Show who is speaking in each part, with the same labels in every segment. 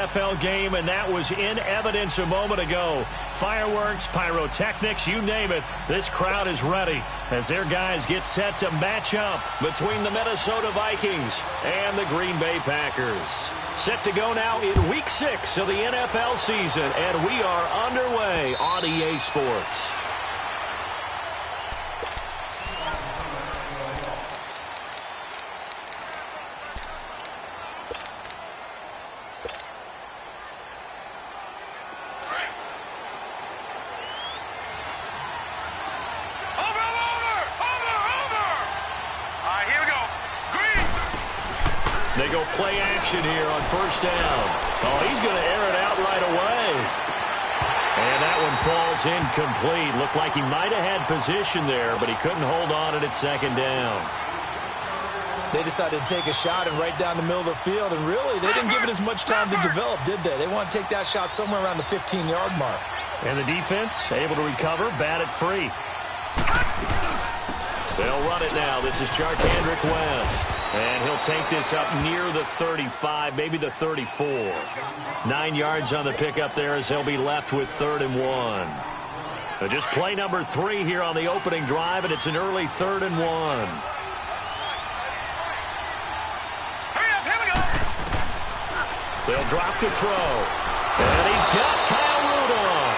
Speaker 1: NFL game, and that was in evidence a moment ago. Fireworks, pyrotechnics, you name it. This crowd is ready as their guys get set to match up between the Minnesota Vikings and the Green Bay Packers. Set to go now in Week 6 of the NFL season, and we are underway on EA Sports. They go play action here on first down. Oh, he's going to air it out right away. And that one falls incomplete. Looked like he might have had position there, but he couldn't hold on at second down.
Speaker 2: They decided to take a shot and right down the middle of the field, and really, they didn't give it as much time to develop, did they? They want to take that shot somewhere around the 15-yard mark.
Speaker 1: And the defense able to recover, bat it free. They'll run it now. This is Charcandrick West. And he'll take this up near the 35, maybe the 34. 9 yards on the pickup there as they'll be left with 3rd and 1. So just play number 3 here on the opening drive, and it's an early 3rd and 1.
Speaker 3: Hurry up, here we go.
Speaker 1: They'll drop the throw. And he's got Kyle Rudolph.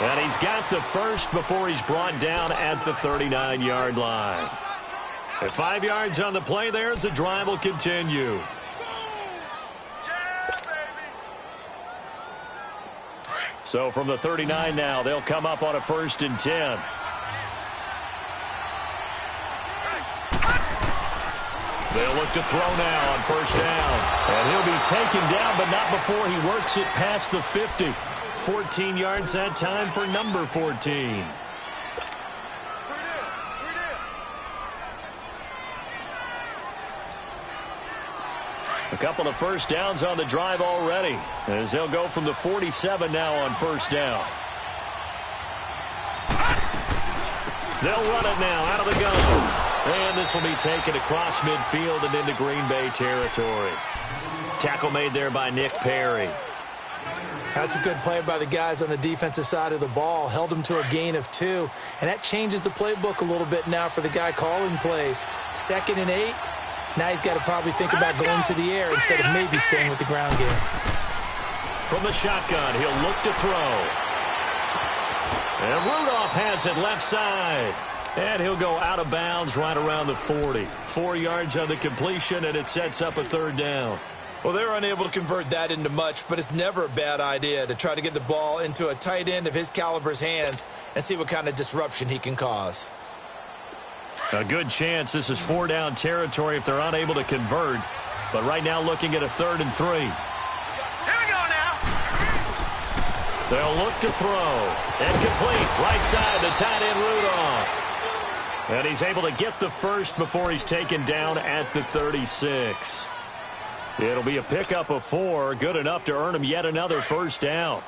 Speaker 1: And he's got the first before he's brought down at the 39-yard line. And 5 yards on the play there as the drive will continue. So from the 39 now, they'll come up on a 1st and 10. They'll look to throw now on first down. And he'll be taken down, but not before he works it past the 50. 14 yards that time for number 14. A couple of first downs on the drive already, as they'll go from the 47 now on first down. They'll run it now out of the gun. And this will be taken across midfield and into Green Bay territory. Tackle made there by Nick Perry.
Speaker 2: That's a good play by the guys on the defensive side of the ball. Held them to a gain of 2. And that changes the playbook a little bit now for the guy calling plays. 2nd and 8. Now he's got to probably think about going to the air instead of maybe staying with the ground game.
Speaker 1: From the shotgun, he'll look to throw. And Rudolph has it left side. And he'll go out of bounds right around the 40. 4 yards on the completion, and it sets up a 3rd down.
Speaker 2: Well, they're unable to convert that into much, but it's never a bad idea to try to get the ball into a tight end of his caliber's hands and see what kind of disruption he can cause.
Speaker 1: A good chance this is 4-down territory if they're unable to convert. But right now looking at a 3rd and 3.
Speaker 3: Here we go now.
Speaker 1: They'll look to throw. And complete. Right side to tight end Rudolph. And he's able to get the first before he's taken down at the 36. It'll be a pickup of 4. Good enough to earn him yet another first down.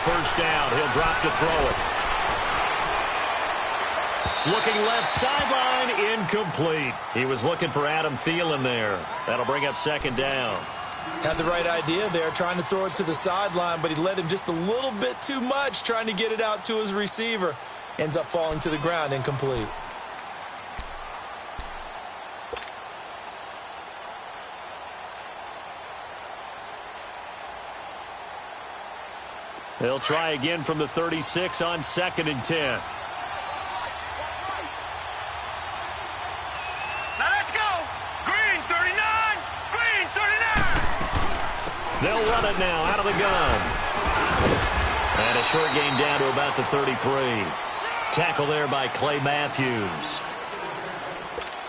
Speaker 1: First down, he'll drop to throw it. Looking left sideline, incomplete. He was looking for Adam Thielen there. That'll bring up 2nd down.
Speaker 2: Had the right idea there, trying to throw it to the sideline, but he led him just a little bit too much, trying to get it out to his receiver. Ends up falling to the ground, incomplete.
Speaker 1: They'll try again from the 36 on 2nd and 10.
Speaker 3: Now let's go. Green 39. Green 39.
Speaker 1: They'll run it now out of the gun. And a short gain down to about the 33. Tackle there by Clay Matthews.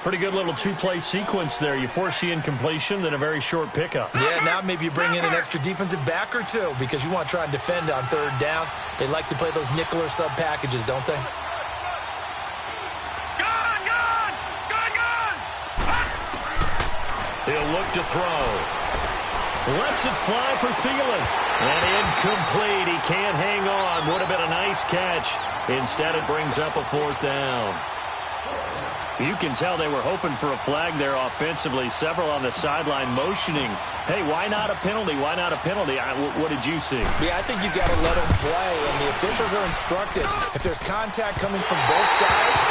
Speaker 1: Pretty good little 2-play sequence there. You force the incompletion, then a very short pickup.
Speaker 2: Yeah, now maybe you bring in an extra defensive back or 2 because you want to try and defend on 3rd down. They like to play those nickel or sub packages, don't they?
Speaker 3: Gun!
Speaker 1: He'll look to throw. Lets it fly for Thielen. And incomplete. He can't hang on. Would have been a nice catch Instead, it brings up a 4th down. You can tell they were hoping for a flag there offensively. Several on the sideline motioning, hey, why not a penalty? Why not a penalty? What did you see?
Speaker 2: Yeah, I think you got to let them play, and the officials are instructed. If there's contact coming from both sides,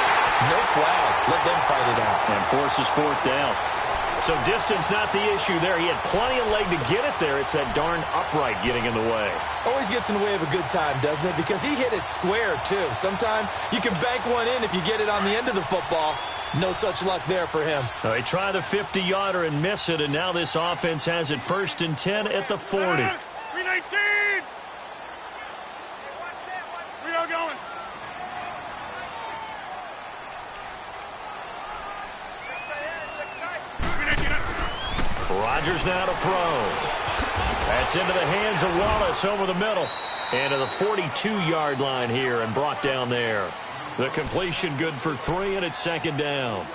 Speaker 2: no flag. Let them fight it out.
Speaker 1: And forces 4th down. So distance not the issue there. He had plenty of leg to get it there. It's that darn upright getting in the way.
Speaker 2: Always gets in the way of a good time, doesn't it? Because he hit it square, too. Sometimes you can bank one in if you get it on the end of the football. No such luck there for him.
Speaker 1: They try the 50-yarder and miss it, and now this offense has it 1st and 10 at the 40.
Speaker 3: 319! We are going.
Speaker 1: Rodgers now to throw. That's into the hands of Wallace over the middle. And to the 42-yard line here and brought down there. The completion good for 3, and it's 2nd down.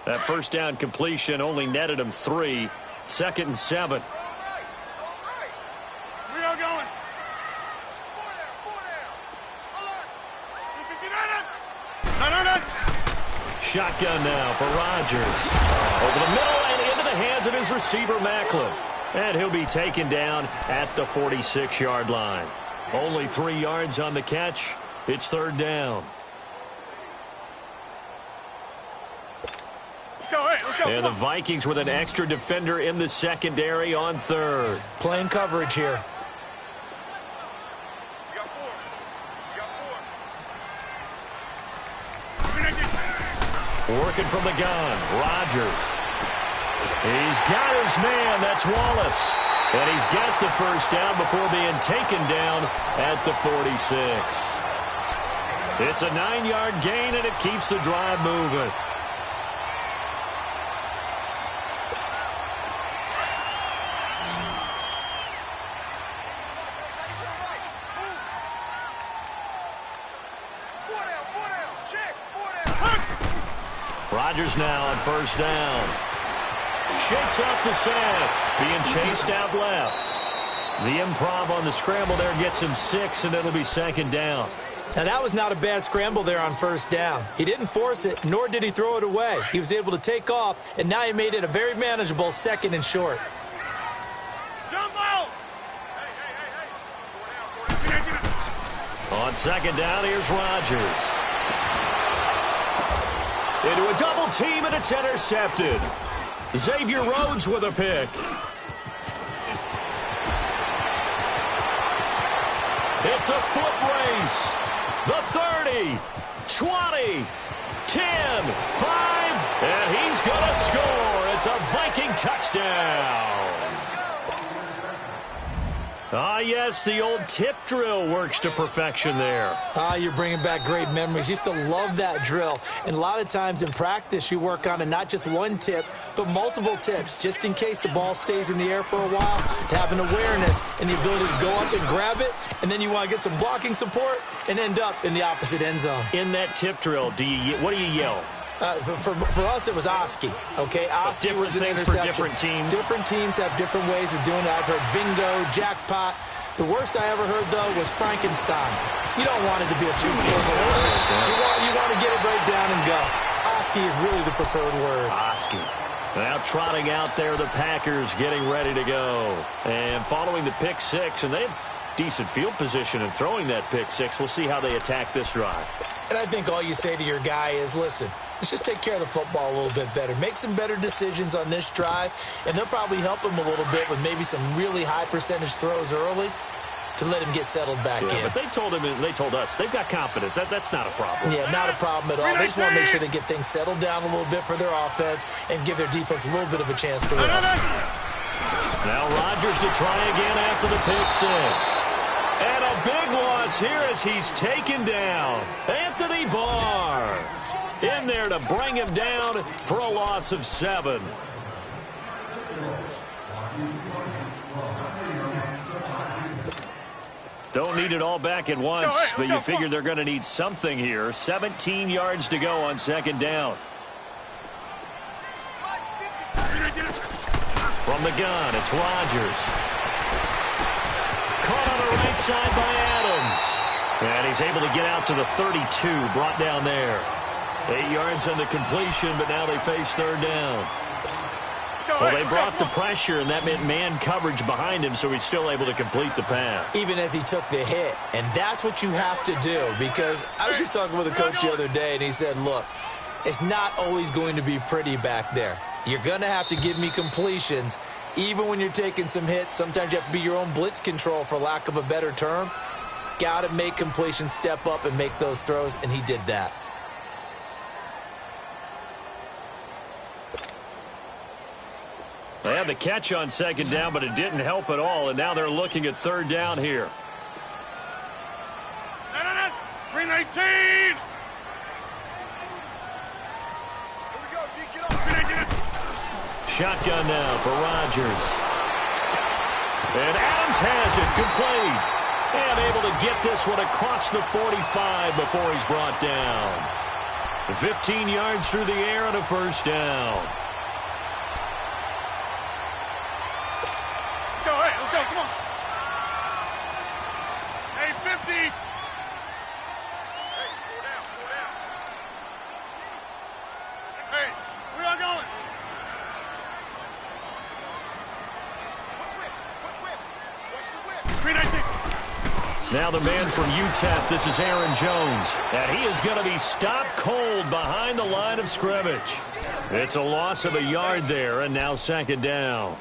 Speaker 1: That 1st down completion only netted him 3. 2nd and 7.
Speaker 3: We are going.
Speaker 1: Shotgun now for Rodgers. Over the middle and into the hands of his receiver, Macklin. And he'll be taken down at the 46-yard line. Only 3 yards on the catch. It's 3rd down.
Speaker 3: Let's go.
Speaker 1: And the Vikings with an extra defender in the secondary on 3rd.
Speaker 2: Playing coverage here.
Speaker 3: We got 4.
Speaker 1: Working from the gun, Rodgers. He's got his man, that's Wallace. And he's got the 1st down before being taken down at the 46. It's a 9-yard gain, and it keeps the drive moving. Rodgers now on 1st down. Shakes off the sand. Being chased out left. The improv on the scramble there gets him 6, and it'll be 2nd down.
Speaker 2: Now, that was not a bad scramble there on 1st down. He didn't force it, nor did he throw it away. He was able to take off, and now he made it a very manageable 2nd and short.
Speaker 3: Jump out!
Speaker 1: On 2nd down, here's Rodgers. Into a double team, and it's intercepted. Xavier Rhodes with a pick. It's a foot race. The 30, 20, 10, 5, and he's going to score. It's a Viking touchdown. Ah, yes, the old tip drill works to perfection there.
Speaker 2: Ah, you're bringing back great memories. Used to love that drill. And a lot of times in practice, you work on it, not just one tip, but multiple tips, just in case the ball stays in the air for a while, to have an awareness and the ability to go up and grab it, and then you want to get some blocking support and end up in the opposite end zone.
Speaker 1: In that tip drill, what do you yell?
Speaker 2: For us, it was Oski. Okay, Oski was an interception.
Speaker 1: For different teams.
Speaker 2: Different teams have different ways of doing it. I've heard bingo, jackpot. The worst I ever heard, though, was Frankenstein. You don't want it to be a two-syllable word. You want to get it right down and go. Oski is really the preferred word.
Speaker 1: Oski. Now trotting out there, the Packers getting ready to go. And following the pick 6, and they have decent field position in throwing that pick 6. We'll see how they attack this drive.
Speaker 2: And I think all you say to your guy is, listen, let's just take care of the football a little bit better. Make some better decisions on this drive, and they'll probably help him a little bit with maybe some really high percentage throws early to let him get settled back in.
Speaker 1: But they told us, they've got confidence. That's not a problem.
Speaker 2: Yeah, not a problem at all. They just want to make sure they get things settled down a little bit for their offense and give their defense a little bit of a chance to rest.
Speaker 1: Now Rodgers to try again after the pick 6. And a big loss here as he's taken down. Anthony Barr in there to bring him down for a loss of 7. Don't need it all back at once, but you figure they're going to need something here. 17 yards to go on second down. From the gun, it's Rodgers. Caught on the right side by Adams. And he's able to get out to the 32, brought down there. 8 yards on the completion, but now they face third down. Well, they brought the pressure, and that meant man coverage behind him, so he's still able to complete the pass.
Speaker 2: Even as he took the hit. And that's what you have to do, because I was just talking with a coach the other day, and he said, look, it's not always going to be pretty back there. You're going to have to give me completions. Even when you're taking some hits, sometimes you have to be your own blitz control, for lack of a better term. Got to make completions, step up, and make those throws, and he did that.
Speaker 1: They had the catch on second down, but it didn't help at all, and now they're looking at third down here.
Speaker 3: 319!
Speaker 1: Shotgun now for Rodgers. And Adams has it, complete. And able to get this one across the 45 before he's brought down. 15 yards through the air and a first down.
Speaker 3: Let's go, come on. Hey, 50. Hey, go down. Hey, we are going. Whip. 319.
Speaker 1: Now the man from UTEP, this is Aaron Jones. And he is going to be stopped cold behind the line of scrimmage. It's a loss of a yard there, and now second down.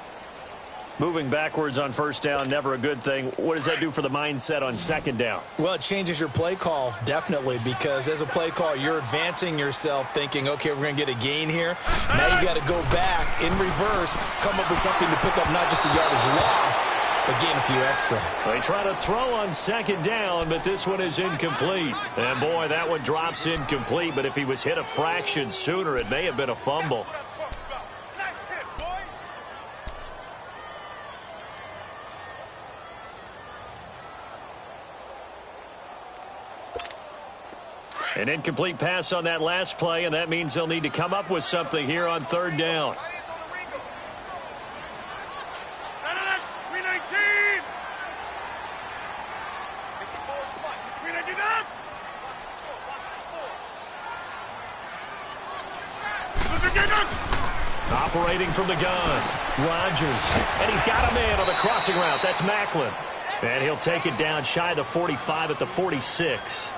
Speaker 1: Moving backwards on first down, never a good thing. What does that do for the mindset on second down?
Speaker 2: Well, it changes your play call, definitely, because as a play call, you're advancing yourself thinking, okay, we're going to get a gain here. Now you got to go back in reverse, come up with something to pick up not just the yardage lost, but gain a few extra.
Speaker 1: They try to throw on second down, but this one is incomplete. And, boy, that one drops incomplete, but if he was hit a fraction sooner, it may have been a fumble. An incomplete pass on that last play, and that means they'll need to come up with something here on third down. Operating from the gun, Rodgers. And he's got a man on the crossing route. That's Macklin. And he'll take it down shy of the 45 at the 46.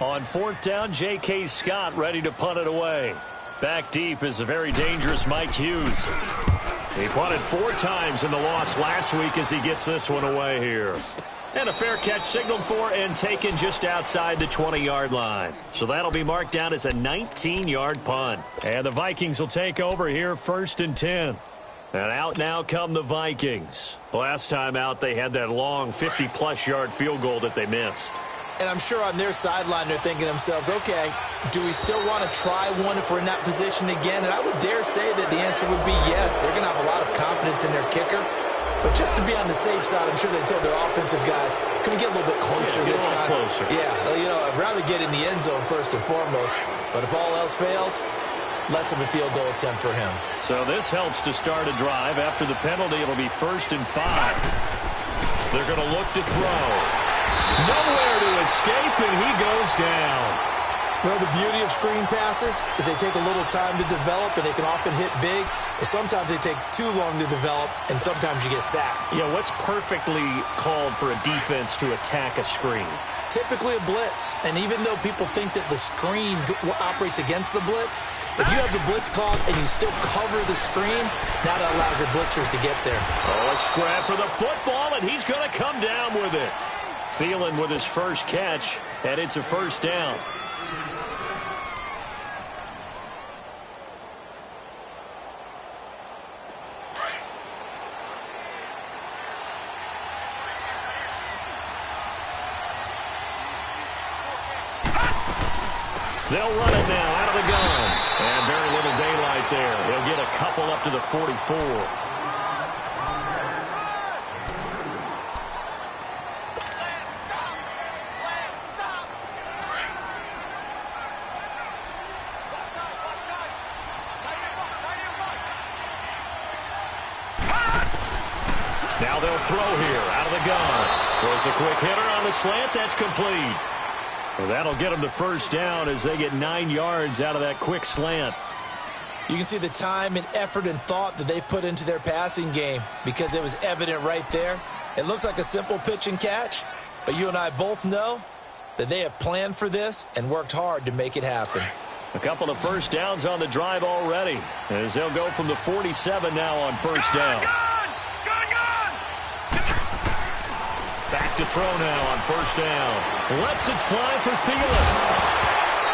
Speaker 1: On fourth down, J.K. Scott ready to punt it away. Back deep is a very dangerous Mike Hughes. He punted 4 times in the loss last week as he gets this one away here. And a fair catch signaled for and taken just outside the 20-yard line. So that'll be marked down as a 19-yard punt. And the Vikings will take over here, 1st and 10. And out now come the Vikings. Last time out, they had that long 50-plus yard field goal that they missed.
Speaker 2: And I'm sure on their sideline they're thinking to themselves, okay, do we still want to try one if we're in that position again? And I would dare say that the answer would be yes. They're going to have a lot of confidence in their kicker. But just to be on the safe side, I'm sure they told their offensive guys, can we get a little bit closer this time?
Speaker 1: Closer.
Speaker 2: Yeah, you know, I'd rather get in the end zone first and foremost. But if all else fails, less of a field goal attempt for him.
Speaker 1: So this helps to start a drive. After the penalty, it'll be 1st and 5. They're going to look to throw. Nowhere to escape, and he goes down.
Speaker 2: Well, the beauty of screen passes is they take a little time to develop, and they can often hit big. But sometimes they take too long to develop, and sometimes you get sacked.
Speaker 1: Yeah, what's perfectly called for a defense to attack a screen?
Speaker 2: Typically a blitz. And even though people think that the screen operates against the blitz, if you have the blitz called and you still cover the screen, now that allows your blitzers to get there.
Speaker 1: Oh, a scrap for the football, and he's going to come down with it. Thielen with his first catch, and it's a first down. They'll run it now out of the gun. And very little daylight there. He'll get a couple up to the 44. throw here out of the gun. Throws a quick hitter on the slant. That's complete. And that'll get them to first down as they get 9 yards out of that quick slant.
Speaker 2: You can see the time and effort and thought that they put into their passing game because it was evident right there. It looks like a simple pitch and catch, but you and I both know that they have planned for this and worked hard to make it happen.
Speaker 1: A couple of first downs on the drive already as they'll go from the 47 now on first down. Back to throw now on first down. Lets it fly for Thielen.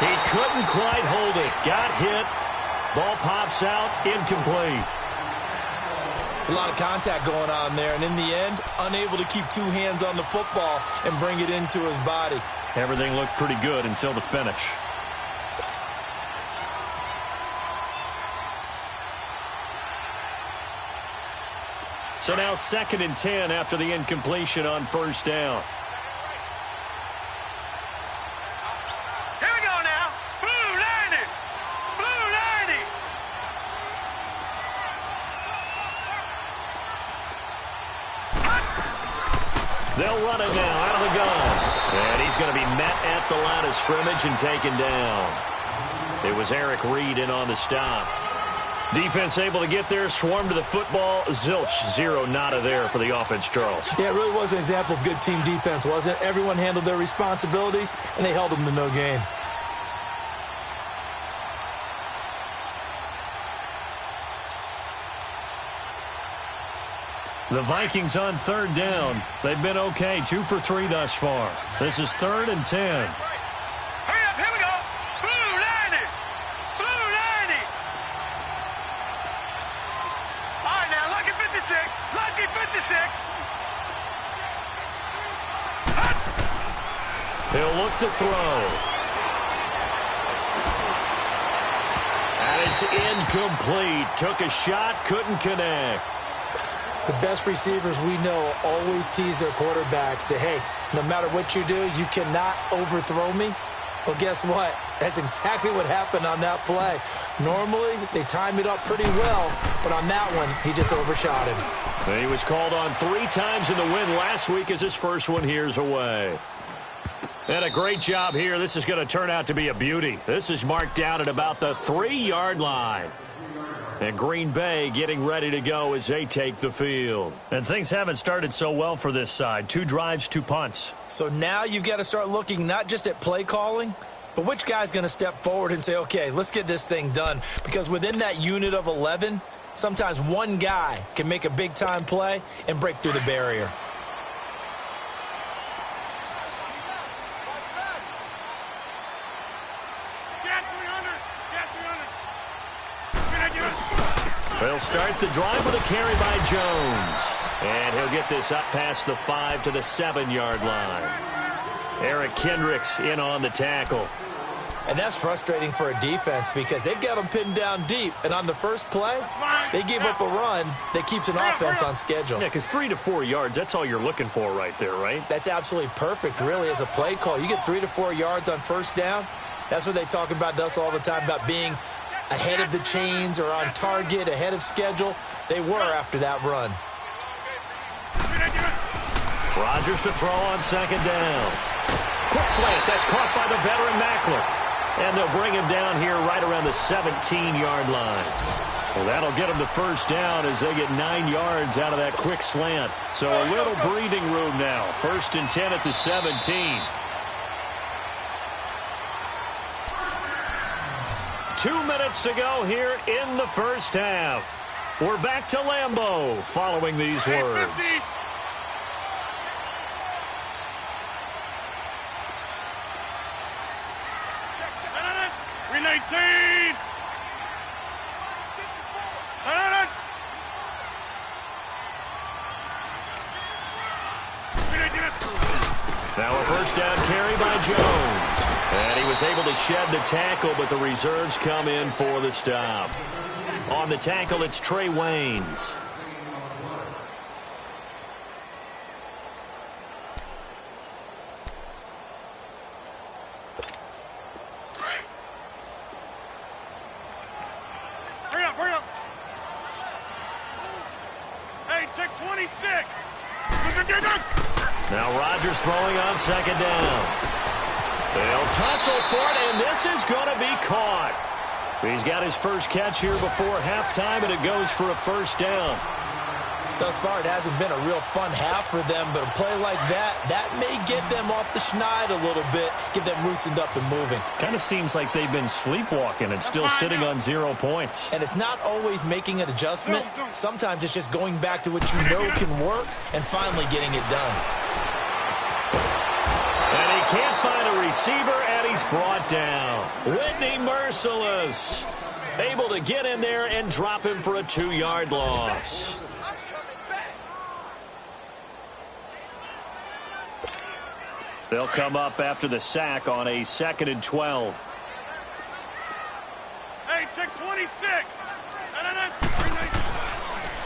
Speaker 1: He couldn't quite hold it. Got hit. Ball pops out. Incomplete.
Speaker 2: It's a lot of contact going on there, and in the end, unable to keep 2 hands on the football and bring it into his body.
Speaker 1: Everything looked pretty good until the finish. So now 2nd and 10 after the incompletion on first down.
Speaker 3: Here we go now. Blue 90. Blue 90.
Speaker 1: They'll run it now out of the gun. And he's going to be met at the line of scrimmage and taken down. It was Eric Reed in on the stop. Defense able to get there, swarm to the football. Zilch, 0 nada there for the offense, Charles.
Speaker 2: Yeah, it really was an example of good team defense, wasn't it? Everyone handled their responsibilities, and they held them to no gain.
Speaker 1: The Vikings on 3rd down. They've been okay, 2 for 3 thus far. This is 3rd and 10.
Speaker 3: Hurry up, here we go. Blue 90. Blue 90. All right, now, lucky 56. Lucky 56.
Speaker 1: He'll look to throw. And it's incomplete. Took a shot, couldn't connect.
Speaker 2: The best receivers we know always tease their quarterbacks that, hey, no matter what you do, you cannot overthrow me. Well, guess what? That's exactly what happened on that play. Normally, they time it up pretty well, but on that one, he just overshot him.
Speaker 1: He was called on 3 times in the win last week as his first one here's away. And a great job here. This is going to turn out to be a beauty. This is marked down at about the 3-yard line. And Green Bay getting ready to go as they take the field. And things haven't started so well for this side. 2 drives, 2 punts.
Speaker 2: So now you've got to start looking not just at play calling, but which guy's going to step forward and say, okay, let's get this thing done. Because within that unit of 11, sometimes one guy can make a big-time play and break through the barrier.
Speaker 1: They'll start the drive with a carry by Jones. And he'll get this up past the 5 to the 7-yard line. Eric Kendricks in on the tackle.
Speaker 2: And that's frustrating for a defense because they've got them pinned down deep. And on the first play, they gave up a run that keeps an offense on schedule.
Speaker 1: Yeah, because 3 to 4 yards, that's all you're looking for right there, right?
Speaker 2: That's absolutely perfect, really, as a play call. You get 3 to 4 yards on first down. That's what they talk about us all the time, about being ahead of the chains or on target, ahead of schedule. They were after that run.
Speaker 1: Rodgers to throw on 2nd down. Quick slant. That's caught by the veteran Mackler. And they'll bring him down here right around the 17-yard line. Well, that'll get them to first down as they get 9 yards out of that quick slant. So a little breathing room now. 1st and 10 at the 17. 2 minutes to go here in the first half. We're back to Lambeau following these words.
Speaker 3: 319.
Speaker 1: Now a first down carry by Jones. And he was able to shed the tackle, but the reserves come in for the stop. On the tackle, it's Trey Waynes.
Speaker 3: Hurry up. Hey, check 26.
Speaker 1: Now Rodgers throwing on second down. They'll tussle for it, and this is going to be caught. He's got his first catch here before halftime, and it goes for a first down.
Speaker 2: Thus far, it hasn't been a real fun half for them, but a play like that may get them off the schneid a little bit, get them loosened up and moving.
Speaker 1: Kind of seems like they've been sleepwalking and still sitting on 0 points.
Speaker 2: And it's not always making an adjustment. Sometimes it's just going back to what you know can work and finally getting it done.
Speaker 1: And he can't find a receiver, and he's brought down. Whitney Mercilus able to get in there and drop him for a 2-yard loss. They'll come up after the sack on a 2nd and 12.
Speaker 3: Hey, check 26.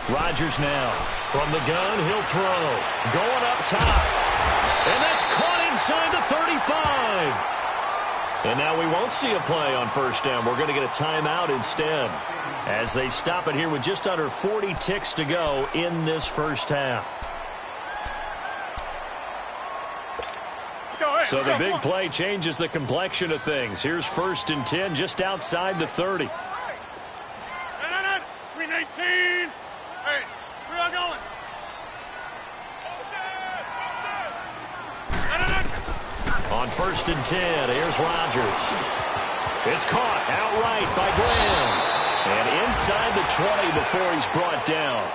Speaker 1: Rodgers now. From the gun, he'll throw. Going up top. And that's caught inside the 35. And now we won't see a play on first down. We're going to get a timeout instead, as they stop it here with just under 40 ticks to go in this first half. So the big play changes the complexion of things. Here's 1st and 10 just outside the 30.
Speaker 3: 319. Hey, where y'all going?
Speaker 1: On 1st and 10, here's Rodgers. It's caught outright by Graham. And inside the 20 before he's brought down.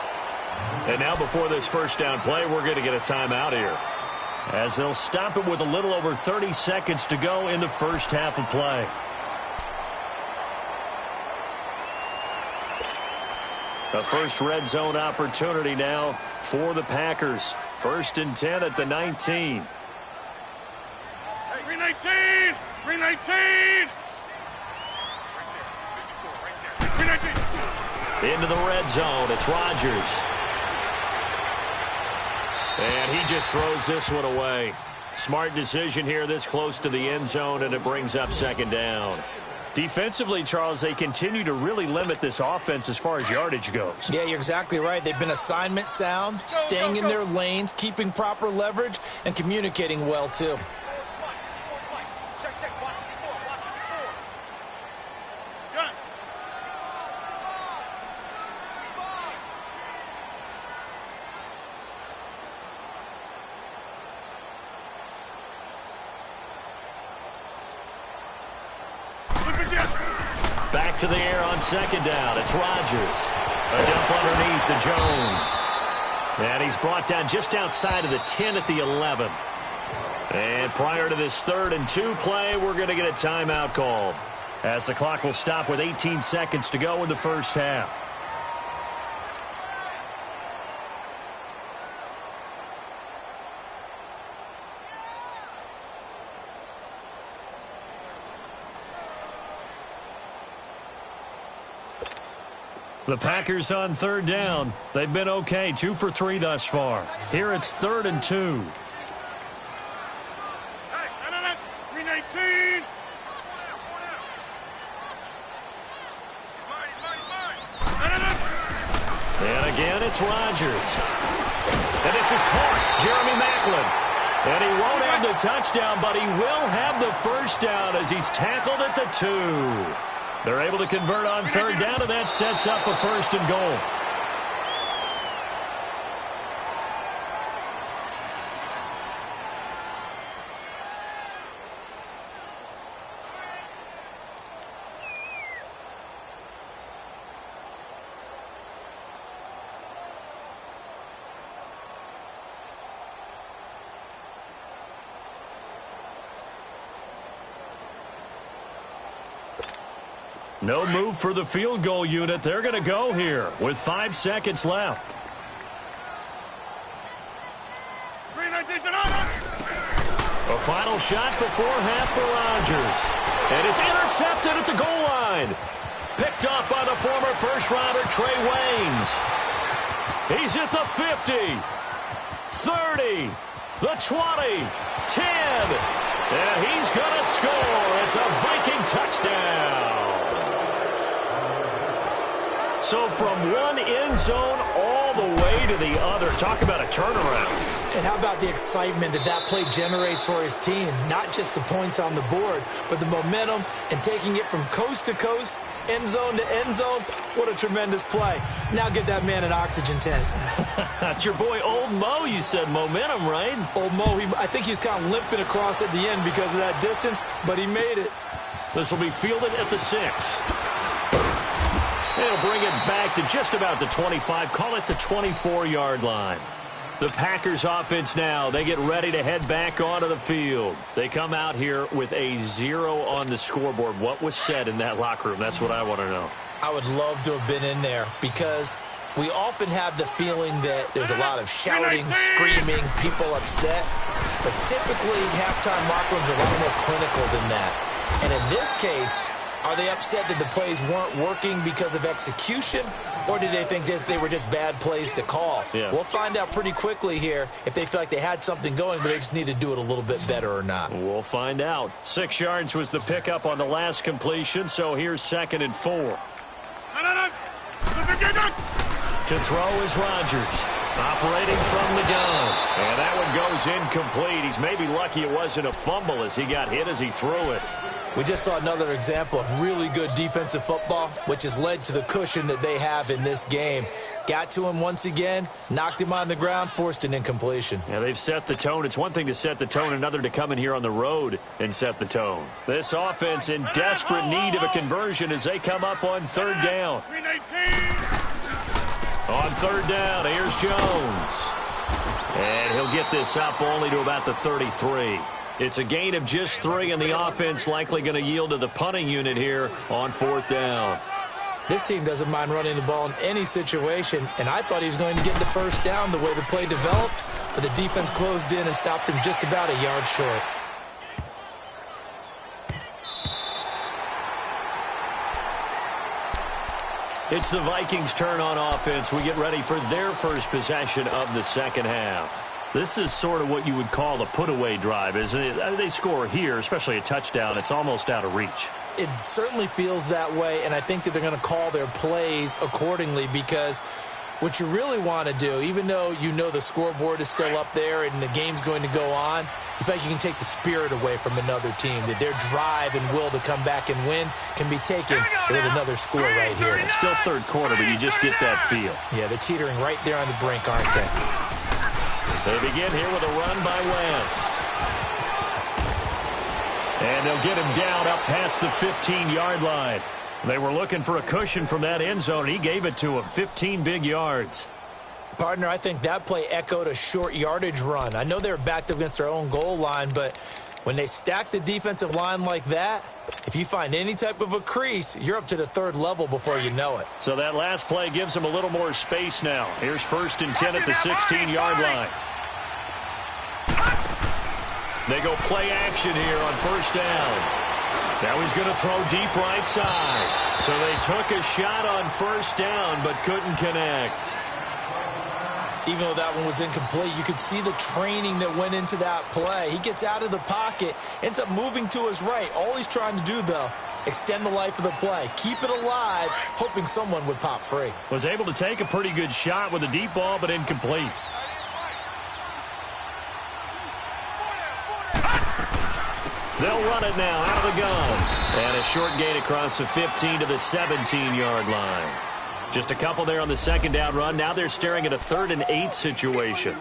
Speaker 1: And now before this first down play, we're going to get a timeout here, as they'll stop it with a little over 30 seconds to go in the first half of play. A first red zone opportunity now for the Packers. 1st and 10 at the 19.
Speaker 3: 319! 319! 319!
Speaker 1: Into the red zone. It's Rodgers. And he just throws this one away. Smart decision here this close to the end zone, and it brings up 2nd down. Defensively, Charles, they continue to really limit this offense as far as yardage goes.
Speaker 2: Yeah, you're exactly right. They've been assignment sound, staying in their lanes, keeping proper leverage, and communicating well, too.
Speaker 1: Back to the air on 2nd down. It's Rodgers. A dump underneath to Jones. And he's brought down just outside of the 10 at the 11. And prior to this 3rd and 2 play, we're going to get a timeout called, as the clock will stop with 18 seconds to go in the first half. The Packers on 3rd down. They've been okay, 2 for 3 thus far. Here it's 3rd and 2.
Speaker 3: Hey, 319!
Speaker 1: And again, it's Rodgers. And this is caught. Jeremy Maclin. And he won't have the touchdown, but he will have the first down as he's tackled at the 2. They're able to convert on 3rd down, and that sets up a 1st and goal. No move for the field goal unit. They're going to go here with 5 seconds left. A final shot before half for Rodgers. And it's intercepted at the goal line. Picked up by the former first-rounder Trey Waynes. He's at the 50, 30, the 20, 10. And he's going to score. It's a Viking touchdown. So from one end zone all all the way to the other. Talk about a turnaround.
Speaker 2: And how about the excitement that that play generates for his team? Not just the points on the board, but the momentum and taking it from coast to coast, end zone to end zone. What a tremendous play. Now get that man an oxygen tent.
Speaker 1: That's your boy Old Mo. You said momentum, right?
Speaker 2: Old Mo, I think he's kind of limping across at the end because of that distance, but he made it.
Speaker 1: This will be fielded at the 6. They'll bring it back to just about the 25. Call it the 24-yard line. The Packers offense now, they get ready to head back onto the field. They come out here with a 0 on the scoreboard. What was said in that locker room? That's what I want to know.
Speaker 2: I would love to have been in there because we often have the feeling that there's a lot of shouting, screaming, people upset. But typically, halftime locker rooms are a lot more clinical than that. And in this case, are they upset that the plays weren't working because of execution? Or did they think they were just bad plays to call?
Speaker 1: Yeah.
Speaker 2: We'll find out pretty quickly here if they feel like they had something going, but they just need to do it a little bit better or not.
Speaker 1: We'll find out. 6 yards was the pickup on the last completion, so here's 2nd and 4. To throw is Rodgers, operating from the gun. And that one goes incomplete. He's maybe lucky it wasn't a fumble as he got hit as he threw it.
Speaker 2: We just saw another example of really good defensive football, which has led to the cushion that they have in this game. Got to him once again, knocked him on the ground, forced an incompletion.
Speaker 1: Yeah, they've set the tone. It's one thing to set the tone, another to come in here on the road and set the tone. This offense in desperate need of a conversion as they come up on 3rd down. On 3rd down, here's Jones. And he'll get this up only to about the 33. It's a gain of just 3, and the offense likely going to yield to the punting unit here on 4th down.
Speaker 2: This team doesn't mind running the ball in any situation, and I thought he was going to get the 1st down the way the play developed, but the defense closed in and stopped him just about a yard short.
Speaker 1: It's the Vikings' turn on offense. We get ready for their first possession of the second half. This is sort of what you would call a put-away drive, isn't it? They score here, especially a touchdown. It's almost out of reach.
Speaker 2: It certainly feels that way, and I think that they're going to call their plays accordingly because what you really want to do, even though you know the scoreboard is still up there and the game's going to go on, you feel like you can take the spirit away from another team, that their drive and will to come back and win can be taken with another score right here.
Speaker 1: It's still 3rd quarter, but you just get that feel.
Speaker 2: Yeah, they're teetering right there on the brink, aren't they?
Speaker 1: They begin here with a run by West. And they'll get him down up past the 15-yard line. They were looking for a cushion from that end zone, and he gave it to him. 15 big yards.
Speaker 2: Partner, I think that play echoed a short yardage run. I know they were backed up against their own goal line, but when they stack the defensive line like that, if you find any type of a crease, you're up to the 3rd level before you know it.
Speaker 1: So that last play gives them a little more space now. Here's 1st and 10 at the 16-yard line. They go play action here on 1st down. Now he's going to throw deep right side. So they took a shot on 1st down but couldn't connect.
Speaker 2: Even though that one was incomplete, you could see the training that went into that play. He gets out of the pocket, ends up moving to his right. All he's trying to do, though, extend the life of the play. Keep it alive, hoping someone would pop free.
Speaker 1: Was able to take a pretty good shot with a deep ball, but incomplete. They'll run it now out of the gun. And a short gain across the 15 to the 17-yard line. Just a couple there on the 2nd down run. Now they're staring at a 3rd and 8 situation.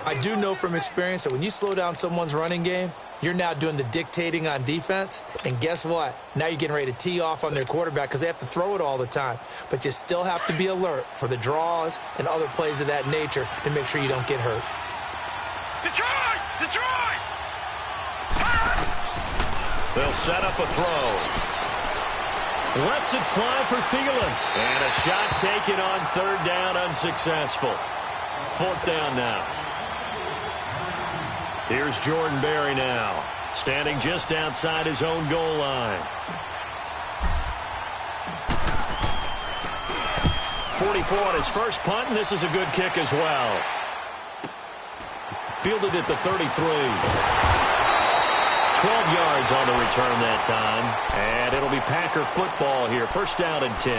Speaker 2: I do know from experience that when you slow down someone's running game, you're now doing the dictating on defense. And guess what? Now you're getting ready to tee off on their quarterback because they have to throw it all the time. But you still have to be alert for the draws and other plays of that nature to make sure you don't get hurt.
Speaker 3: Detroit! Detroit!
Speaker 1: They'll set up a throw. Lets it fly for Thielen. And a shot taken on 3rd down, unsuccessful. 4th down now. Here's Jordan Berry now, standing just outside his own goal line. 44 on his first punt, and this is a good kick as well. Fielded at the 33. 12 yards on the return that time. And it'll be Packer football here. 1st down and 10.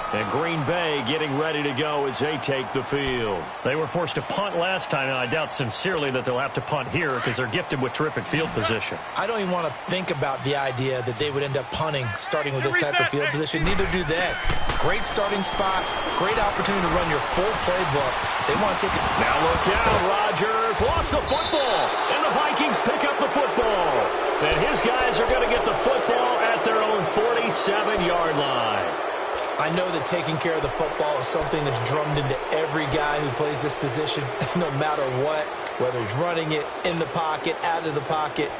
Speaker 1: And Green Bay getting ready to go as they take the field.
Speaker 4: They were forced to punt last time, and I doubt sincerely that they'll have to punt here because they're gifted with terrific field position.
Speaker 2: I don't even want to think about the idea that they would end up punting starting with this type of field position. Neither do they. Great starting spot, great opportunity to run your full playbook. They want to take it.
Speaker 1: Now look out, Rodgers lost the football, and the Vikings pick up the football. And his guys are going to get the football at their own 47-yard line.
Speaker 2: I know that taking care of the football is something that's drummed into every guy who plays this position, no matter what, whether he's running it, in the pocket, out of the pocket.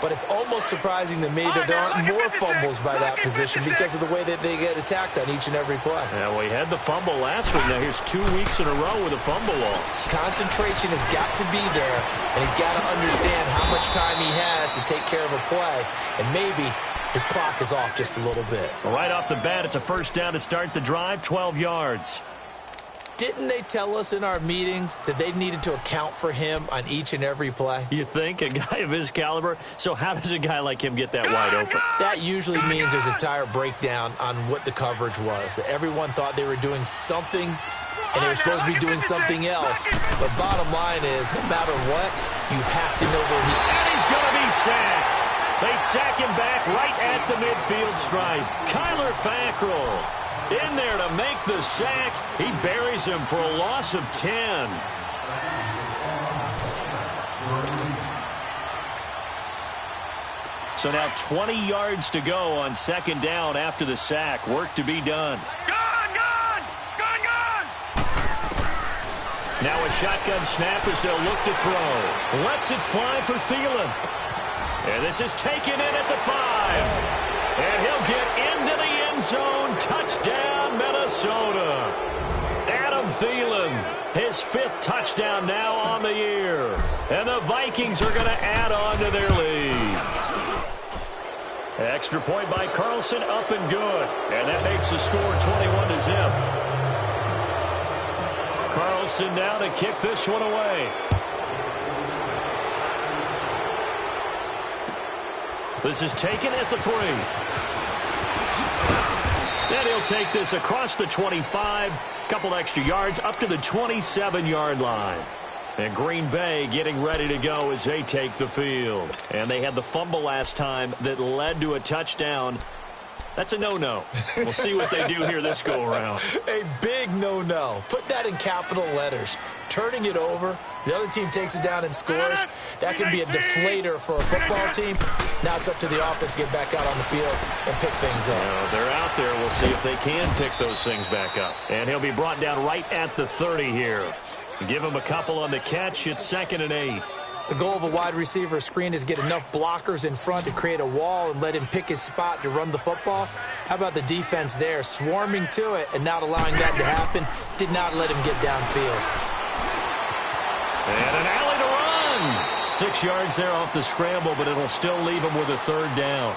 Speaker 2: But it's almost surprising to me that there aren't more fumbles by that position because of the way that they get attacked on each and every play.
Speaker 1: Yeah, we had the fumble last week. Now here's 2 weeks in a row with a fumble loss.
Speaker 2: Concentration has got to be there, and he's got to understand how much time he has to take care of a play, and maybe his clock is off just a little bit.
Speaker 1: Right off the bat, it's a first down to start the drive, 12 yards.
Speaker 2: Didn't they tell us in our meetings that they needed to account for him on each and every play?
Speaker 1: You think? A guy of his caliber? So how does a guy like him get that wide open?
Speaker 2: That usually means there's a tire breakdown on what the coverage was. That everyone thought they were doing something, and they were supposed to be doing something else. But bottom line is, no matter what, you have to know where he is.
Speaker 1: And he's going to be sacked. They sack him back right at the midfield stripe. Kyler Fackrell in there to make the sack. He buries him for a loss of 10. So now 20 yards to go on second down after the sack. Work to be done.
Speaker 3: Gone!
Speaker 1: Now a shotgun snap as they'll look to throw. Lets it fly for Thielen. And this is taken in at the 5. And he'll get into the end zone. Touchdown, Minnesota. Adam Thielen, his 5th touchdown now on the year. And the Vikings are going to add on to their lead. Extra point by Carlson, up and good. And that makes the score 21-0. Carlson now to kick this one away. This is taken at the 3. And he'll take this across the 25. Couple extra yards up to the 27-yard line. And Green Bay getting ready to go as they take the field. And they had the fumble last time that led to a touchdown. That's a no-no. We'll see what they do here this go-around.
Speaker 2: A big no-no. Put that in capital letters. Turning it over, the other team takes it down and scores. That can be a deflator for a football team. Now it's up to the offense to get back out on the field and pick things up.
Speaker 1: Well, they're out there. We'll see if they can pick those things back up. And he'll be brought down right at the 30 here. Give him a couple on the catch. It's 2nd and 8.
Speaker 2: The goal of a wide receiver screen is get enough blockers in front to create a wall and let him pick his spot to run the football. How about the defense there, swarming to it and not allowing that to happen? Did not let him get downfield.
Speaker 1: And an alley to run. 6 yards there off the scramble, but it'll still leave him with a 3rd down.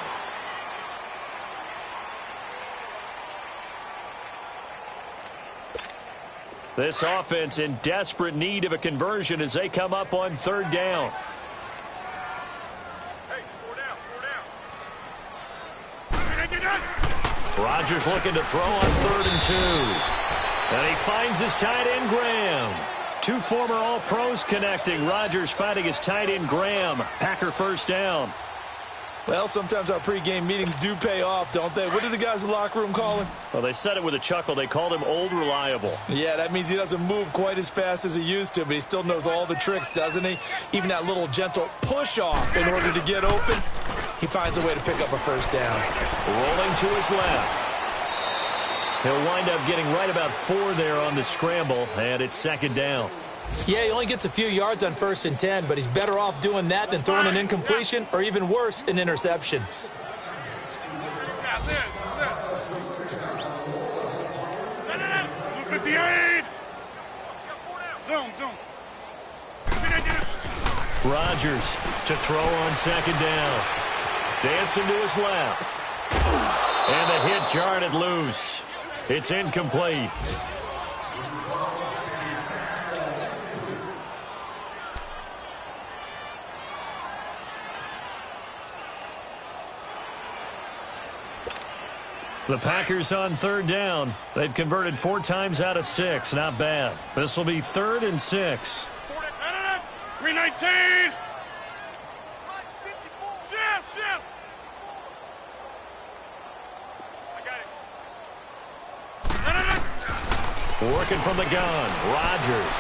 Speaker 1: This offense in desperate need of a conversion as they come up on 3rd down.
Speaker 3: Hey, 4 down.
Speaker 1: Rodgers looking to throw on 3rd and 2. And he finds his tight end, Graham. 2 former All-Pros connecting. Rodgers finding his tight end, Graham. Packer first down.
Speaker 2: Well, sometimes our pregame meetings do pay off, don't they? What do the guys in the locker room call him?
Speaker 1: Well, they said it with a chuckle. They called him Old Reliable.
Speaker 2: Yeah, that means he doesn't move quite as fast as he used to, but he still knows all the tricks, doesn't he? Even that little gentle push-off in order to get open, he finds a way to pick up a first down.
Speaker 1: Rolling to his left. He'll wind up getting right about 4 there on the scramble, and it's 2nd down.
Speaker 2: Yeah, he only gets a few yards on 1st and 10, but he's better off doing that than throwing an incompletion or even worse, an interception.
Speaker 3: Blue 58. Zoom.
Speaker 1: Rodgers to throw on 2nd down. Dancing to his left. And the hit jarred it loose. It's incomplete. The Packers on third down. They've converted 4 times out of 6. Not bad. This will be 3rd and 6.
Speaker 3: 319.
Speaker 1: Working from the gun. Rodgers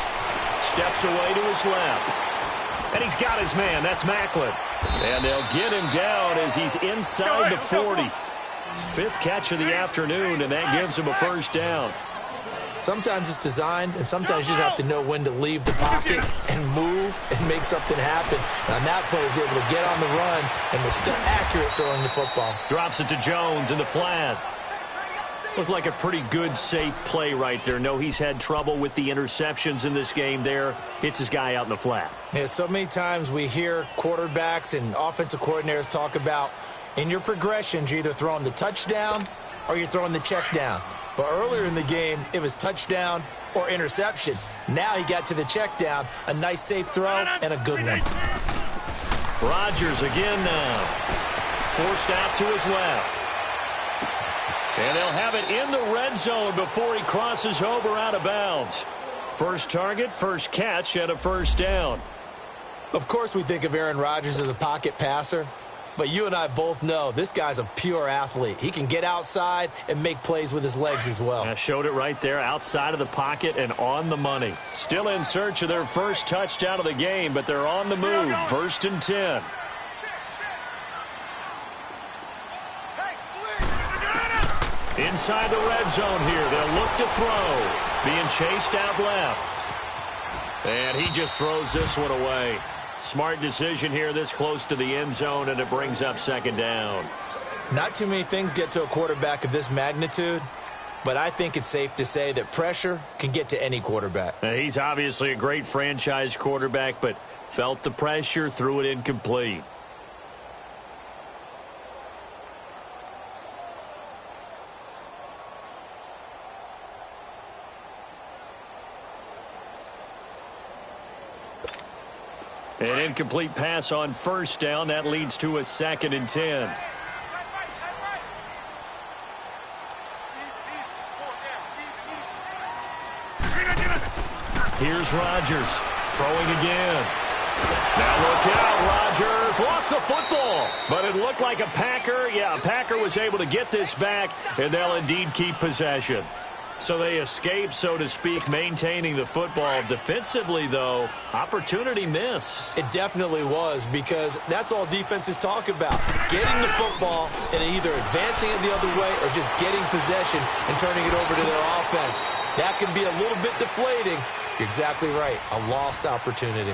Speaker 1: steps away to his left. And he's got his man. That's Macklin. And they'll get him down as he's inside the 40. 5th catch of the afternoon, and that gives him a first down.
Speaker 2: Sometimes it's designed, and sometimes you just have to know when to leave the pocket and move and make something happen. And on that play, he was able to get on the run and was still accurate throwing the football.
Speaker 1: Drops it to Jones in the flat. Looked like a pretty good, safe play right there. No, he's had trouble with the interceptions in this game there. Hits his guy out in the flat.
Speaker 2: Yeah, so many times we hear quarterbacks and offensive coordinators talk about in your progressions, you're either throwing the touchdown or you're throwing the check down. But earlier in the game, it was touchdown or interception. Now he got to the check down, a nice safe throw, and a good one.
Speaker 1: Rodgers again now. Forced out to his left. And they'll have it in the red zone before he crosses over out of bounds. First target, first catch, and a first down.
Speaker 2: Of course we think of Aaron Rodgers as a pocket passer, but you and I both know this guy's a pure athlete. He can get outside and make plays with his legs as well.
Speaker 1: I showed it right there, outside of the pocket and on the money. Still in search of their first touchdown of the game, but they're on the move. 1st and 10. Inside the red zone here. They'll look to throw. Being chased out left. And he just throws this one away. Smart decision here this close to the end zone, and it brings up 2nd down.
Speaker 2: Not too many things get to a quarterback of this magnitude, but I think it's safe to say that pressure can get to any quarterback.
Speaker 1: Now, he's obviously a great franchise quarterback, but felt the pressure, threw it incomplete. An incomplete pass on first down. That leads to a 2nd and 10. Here's Rodgers throwing again. Now look out, Rodgers lost the football, but it looked like a Packer. Yeah, a Packer was able to get this back, and they'll indeed keep possession. So they escape, so to speak, maintaining the football. Defensively, though, opportunity miss.
Speaker 2: It definitely was, because that's all defenses talk about. Getting the football and either advancing it the other way or just getting possession and turning it over to their offense. That can be a little bit deflating. You're exactly right. A lost opportunity.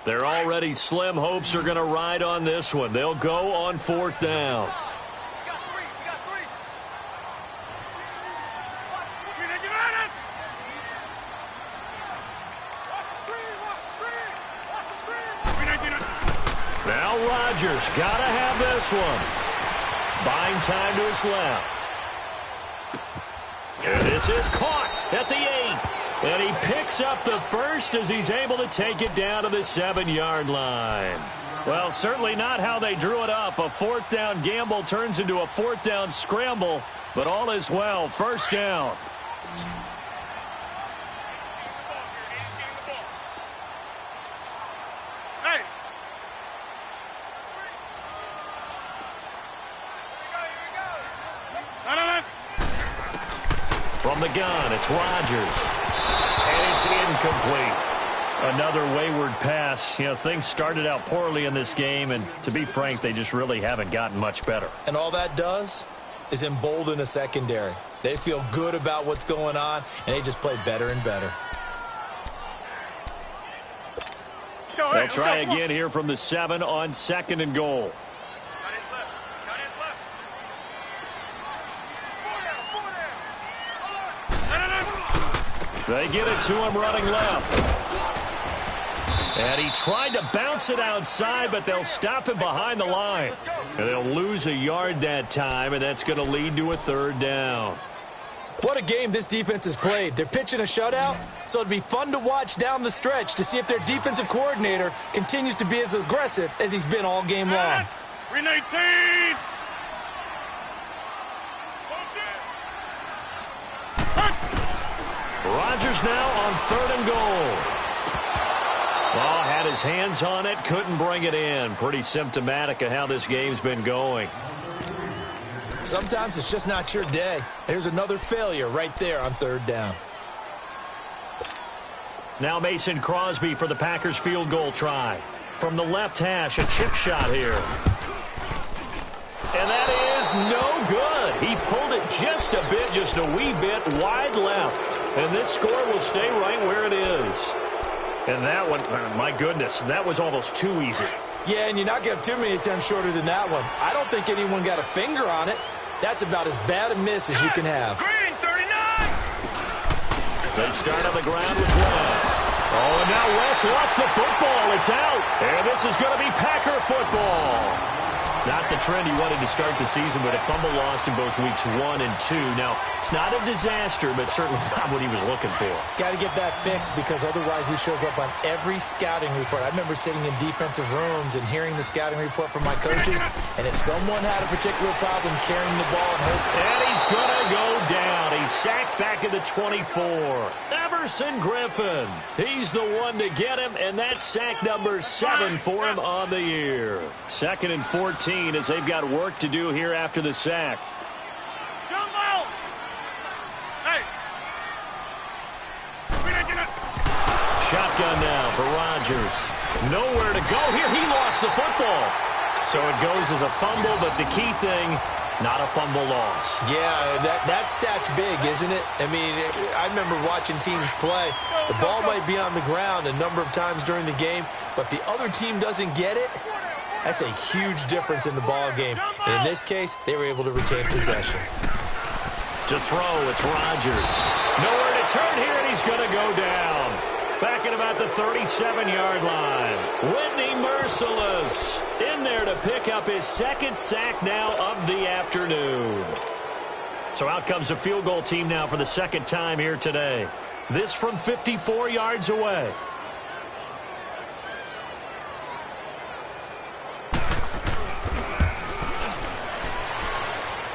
Speaker 1: They're already slim hopes are going to ride on this one. They'll go on 4th down. Now Rodgers got to have this one. Buying time to his left. And this is caught at the 8. And he picks up the first as he's able to take it down to the 7-yard line. Well, certainly not how they drew it up. A 4th down gamble turns into a 4th down scramble, but all is well. First down.
Speaker 3: Hey.
Speaker 1: From the gun, it's Rodgers. And it's incomplete. Another wayward pass. You know, things started out poorly in this game, and to be frank, they just really haven't gotten much better.
Speaker 2: And all that does is embolden a secondary. They feel good about what's going on, and they just play better and better.
Speaker 1: They'll try again here from the 7 on 2nd and goal. They get it to him running left. And he tried to bounce it outside, but they'll stop him behind the line. And they'll lose a yard that time, and that's going to lead to a 3rd down.
Speaker 2: What a game this defense has played. They're pitching a shutout, so it'd be fun to watch down the stretch to see if their defensive coordinator continues to be as aggressive as he's been all game long.
Speaker 3: 319.
Speaker 1: Rodgers now on 3rd and goal. Oh, had his hands on it, couldn't bring it in. Pretty symptomatic of how this game's been going.
Speaker 2: Sometimes it's just not your day. There's another failure right there on 3rd down.
Speaker 1: Now Mason Crosby for the Packers field goal try. From the left hash, a chip shot here. And that is no good. He pulled it just a bit, just a wee bit wide left. And this score will stay right where it is. And that one, my goodness, that was almost too easy.
Speaker 2: Yeah, and you're not going to have too many attempts shorter than that one. I don't think anyone got a finger on it. That's about as bad a miss as you can have.
Speaker 3: Green, 39.
Speaker 1: They start on the ground with West. Oh, and now West lost the football. It's out. And this is going to be Packer football. Not the trend he wanted to start the season, but a fumble lost in both weeks 1 and 2. Now, it's not a disaster, but certainly not what he was looking for.
Speaker 2: Got to get that fixed because otherwise he shows up on every scouting report. I remember sitting in defensive rooms and hearing the scouting report from my coaches, and if someone had a particular problem carrying the ball
Speaker 1: and he's going to go down. He's sacked back at the 24. Everson Griffin. He's the one to get him, and that's sack number 7 for him on the year. 2nd and 14 as they've got work to do here after the sack.
Speaker 3: Jumbo. Hey.
Speaker 1: Shotgun now for Rodgers. Nowhere to go here. He lost the football. So it goes as a fumble, but the key thing, not a fumble loss.
Speaker 2: Yeah, that stat's big, isn't it? I mean, I remember watching teams play. The ball might be on the ground a number of times during the game, but if the other team doesn't get it, that's a huge difference in the ball game. And in this case, they were able to retain possession.
Speaker 1: To throw, it's Rodgers. Nowhere to turn here, and he's going to go down. Back at about the 37-yard line. Whitney Mercilus in there to pick up his 2nd sack now of the afternoon. So out comes a field goal team now for the 2nd time here today. This from 54 yards away.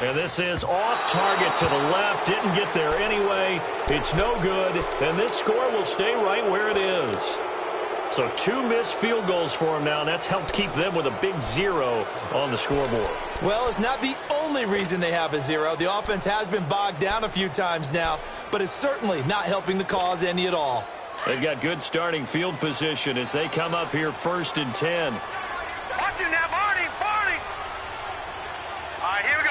Speaker 1: And this is off target to the left. Didn't get there anyway. It's no good. And this score will stay right where it is. So 2 missed field goals for him now. And that's helped keep them with a big 0 on the scoreboard.
Speaker 2: Well, it's not the only reason they have a 0. The offense has been bogged down a few times now, but it's certainly not helping the cause any at all.
Speaker 1: They've got good starting field position as they come up here 1st and 10.
Speaker 3: Watch it now, Barney. All right, here we go.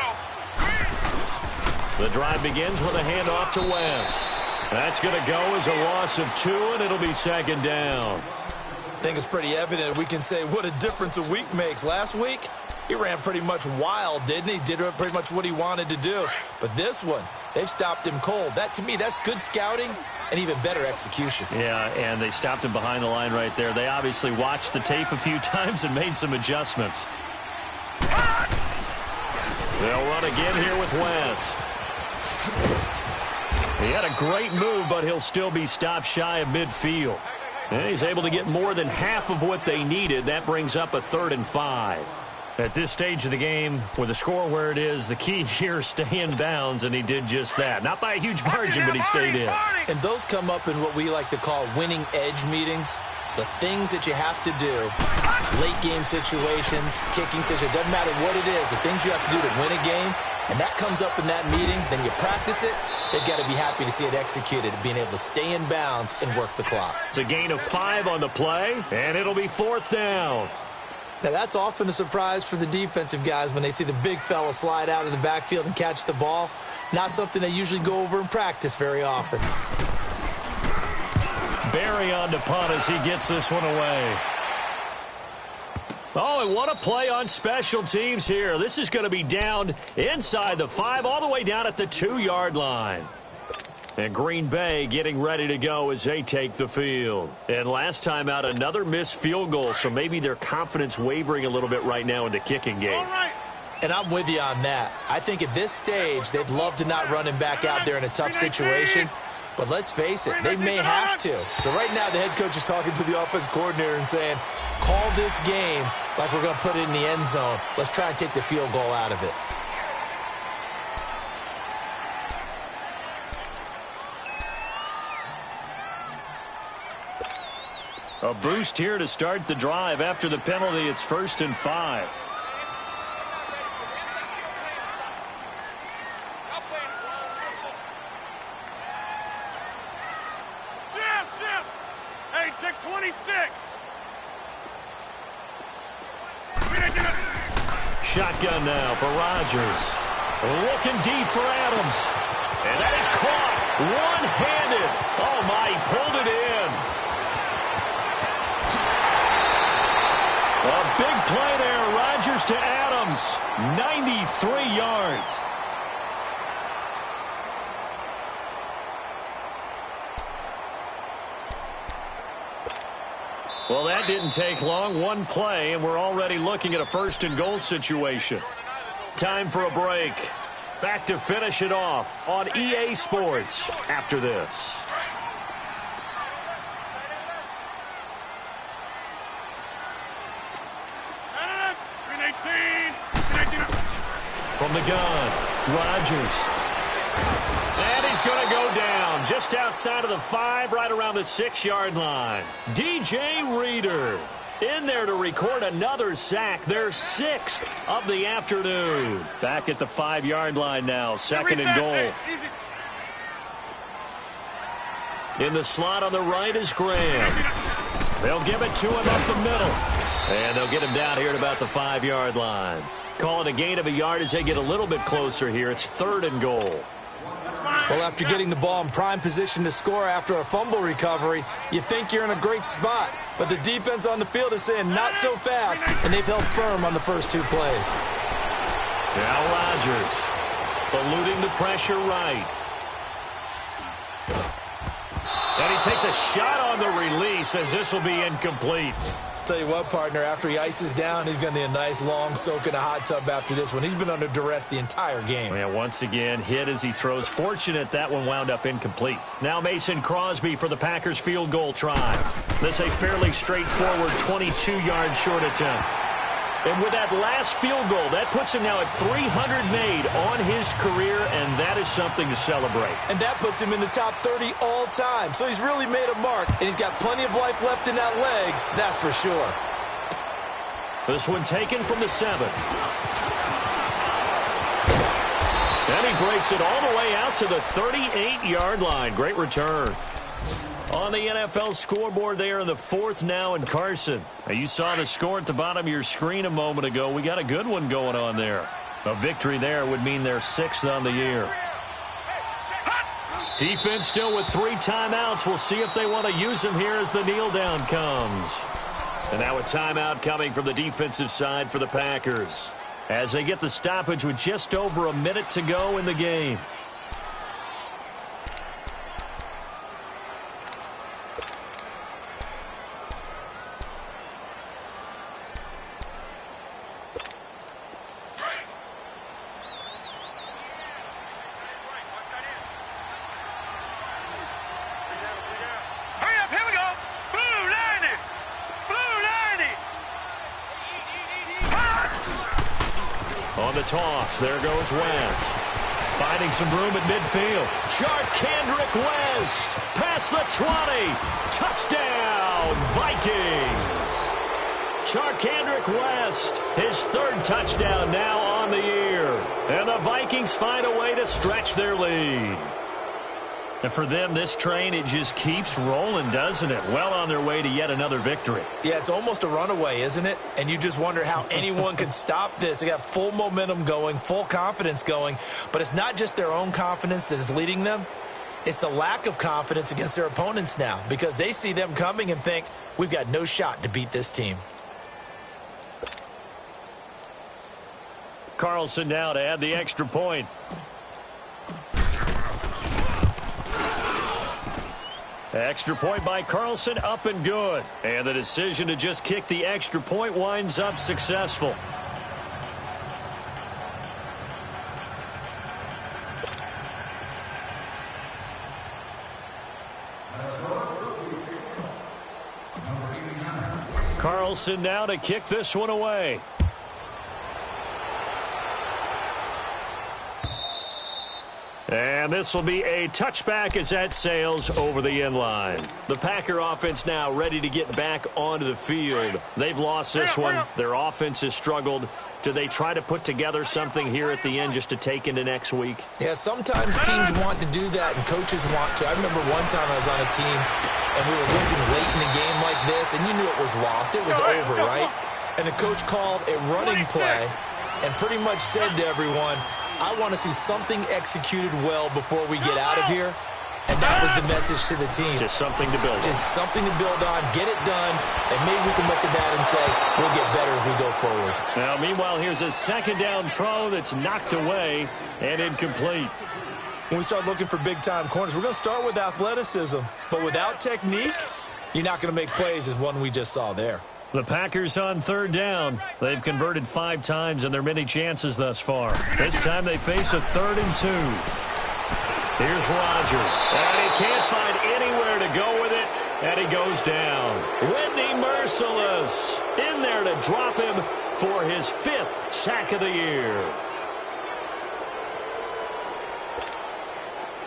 Speaker 1: The drive begins with a handoff to West. That's going to go as a loss of 2, and it'll be 2nd down.
Speaker 2: I think it's pretty evident we can say what a difference a week makes. Last week, he ran pretty much wild, didn't he? Did pretty much what he wanted to do. But this one, they've stopped him cold. That, to me, that's good scouting and even better execution.
Speaker 1: Yeah, and they stopped him behind the line right there. They obviously watched the tape a few times and made some adjustments. They'll run again here with West. He had a great move, but he'll still be stopped shy of midfield. And he's able to get more than half of what they needed. That brings up a 3rd and 5. At this stage of the game, with the score where it is, the key here, stay in bounds, and he did just that. Not by a huge margin, but he stayed in.
Speaker 2: And those come up in what we like to call winning edge meetings. The things that you have to do, late game situations, kicking situations, doesn't matter what it is, the things you have to do to win a game, and that comes up in that meeting, then you practice it, they've got to be happy to see it executed, being able to stay in bounds and work the clock.
Speaker 1: It's a gain of 5 on the play, and it'll be 4th down.
Speaker 2: Now, that's often a surprise for the defensive guys when they see the big fella slide out of the backfield and catch the ball. Not something they usually go over in practice very often.
Speaker 1: Barry on to punt as he gets this one away. Oh, and what a play on special teams here. This is going to be down inside the 5, all the way down at the 2-yard line. And Green Bay getting ready to go as they take the field. And last time out, another missed field goal, so maybe their confidence wavering a little bit right now in the kicking game.
Speaker 3: All right.
Speaker 2: And I'm with you on that. I think at this stage, they'd love to not run him back out there in a tough situation. But let's face it, they may have to. So right now, the head coach is talking to the offense coordinator and saying, call this game like we're going to put it in the end zone. Let's try and take the field goal out of it.
Speaker 1: A boost here to start the drive. After the penalty, it's 1st and 5.
Speaker 3: Hey, check 26.
Speaker 1: Shotgun now for Rodgers. Looking deep for Adams. And that is caught. One-handed. Oh, my, he pulled it in. A big play there. Rodgers to Adams. 93 yards. Well, that didn't take long. One play, and we're already looking at a 1st and goal situation. Time for a break. Back to finish it off on EA Sports after this. From the gun, Rodgers. And he's going to go down just outside of the 5, right around the 6-yard line. DJ Reader in there to record another sack, their 6th of the afternoon. Back at the 5-yard line now, 2nd and goal. In the slot on the right is Graham. They'll give it to him up the middle. And they'll get him down here at about the 5-yard line. Call it a gain of a yard as they get a little bit closer here. It's 3rd and goal.
Speaker 2: Well, after getting the ball in prime position to score after a fumble recovery, you think you're in a great spot. But the defense on the field is saying not so fast, and they've held firm on the first 2 plays.
Speaker 1: Now Rodgers eluding the pressure right. And he takes a shot on the release as this will be incomplete.
Speaker 2: Tell you what, partner, after he ices down, he's going to need a nice long soak in a hot tub after this one. He's been under duress the entire game.
Speaker 1: Yeah, once again, hit as he throws. Fortunate that one wound up incomplete. Now Mason Crosby for the Packers field goal try. This a fairly straightforward 22-yard short attempt. And with that last field goal, that puts him now at 300 made on his career, and that is something to celebrate.
Speaker 2: And that puts him in the top 30 all time. So he's really made a mark, and he's got plenty of life left in that leg, that's for sure.
Speaker 1: This one taken from the 7. And he breaks it all the way out to the 38-yard line. Great return. On the NFL scoreboard there in the 4th now in Carson. Now you saw the score at the bottom of your screen a moment ago. We got a good one going on there. A victory there would mean they're 6th on the year. Defense still with 3 timeouts. We'll see if they want to use them here as the kneel down comes. And now a timeout coming from the defensive side for the Packers as they get the stoppage with just over a minute to go in the game. On the toss, there goes West. Finding some room at midfield. Charcandrick West. Past the 20. Touchdown, Vikings. Charcandrick West, his 3rd touchdown now on the year. And the Vikings find a way to stretch their lead. And for them, this train, it just keeps rolling, doesn't it? Well on their way to yet another victory.
Speaker 2: Yeah, it's almost a runaway, isn't it? And you just wonder how anyone can stop this. They got full momentum going, full confidence going. But it's not just their own confidence that is leading them. It's the lack of confidence against their opponents now because they see them coming and think, we've got no shot to beat this team.
Speaker 1: Carlson now to add the extra point. Extra point by Carlson, up and good. And the decision to just kick the extra point winds up successful. Carlson now to kick this one away. And this will be a touchback as that sails over the end line. The Packer offense now ready to get back onto the field. They've lost this one. Their offense has struggled. Do they try to put together something here at the end just to take into next week?
Speaker 2: Yeah, sometimes teams want to do that and coaches want to. I remember one time I was on a team and we were losing late in a game like this and you knew it was lost. It was over, right? And the coach called a running play and pretty much said to everyone, I want to see something executed well before we get out of here. And that was the message to the team.
Speaker 1: Just something to build on.
Speaker 2: Just something to build on, get it done, and maybe we can look at that and say, we'll get better as we go forward.
Speaker 1: Now, meanwhile, here's a second down throw that's knocked away and incomplete.
Speaker 2: When we start looking for big-time corners, we're going to start with athleticism. But without technique, you're not going to make plays as one we just saw there.
Speaker 1: The Packers on third down. They've converted 5 times in their many chances thus far. This time they face a 3rd and 2. Here's Rodgers. And he can't find anywhere to go with it. And he goes down. Whitney Mercilus in there to drop him for his 5th sack of the year.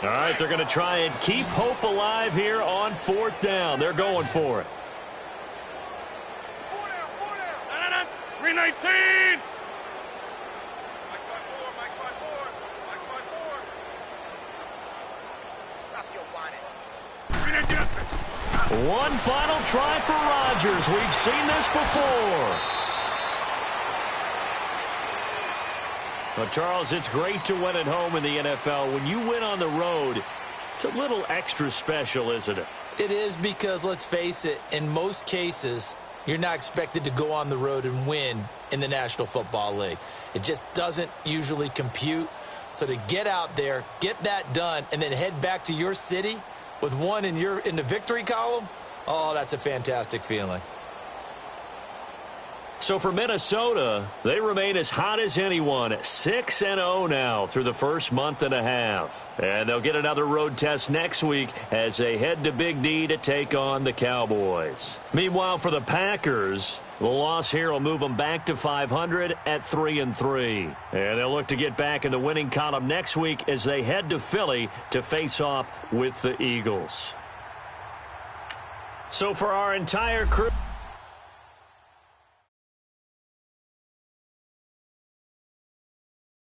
Speaker 1: All right, they're going to try and keep hope alive here on 4th down. They're going for it.
Speaker 3: 319.
Speaker 1: One final try for Rodgers. We've seen this before. Well, Charles, it's great to win at home in the NFL. When you win on the road, it's a little extra special, isn't it?
Speaker 2: It is because, let's face it, in most cases, you're not expected to go on the road and win in the National Football League. It just doesn't usually compute. So to get out there, get that done, and then head back to your city with one in the victory column, oh, that's a fantastic feeling.
Speaker 1: So for Minnesota, they remain as hot as anyone, 6-0 now through the first month and a half. And they'll get another road test next week as they head to Big D to take on the Cowboys. Meanwhile, for the Packers, the loss here will move them back to 500 at 3-3. And they'll look to get back in the winning column next week as they head to Philly to face off with the Eagles. So for our entire crew...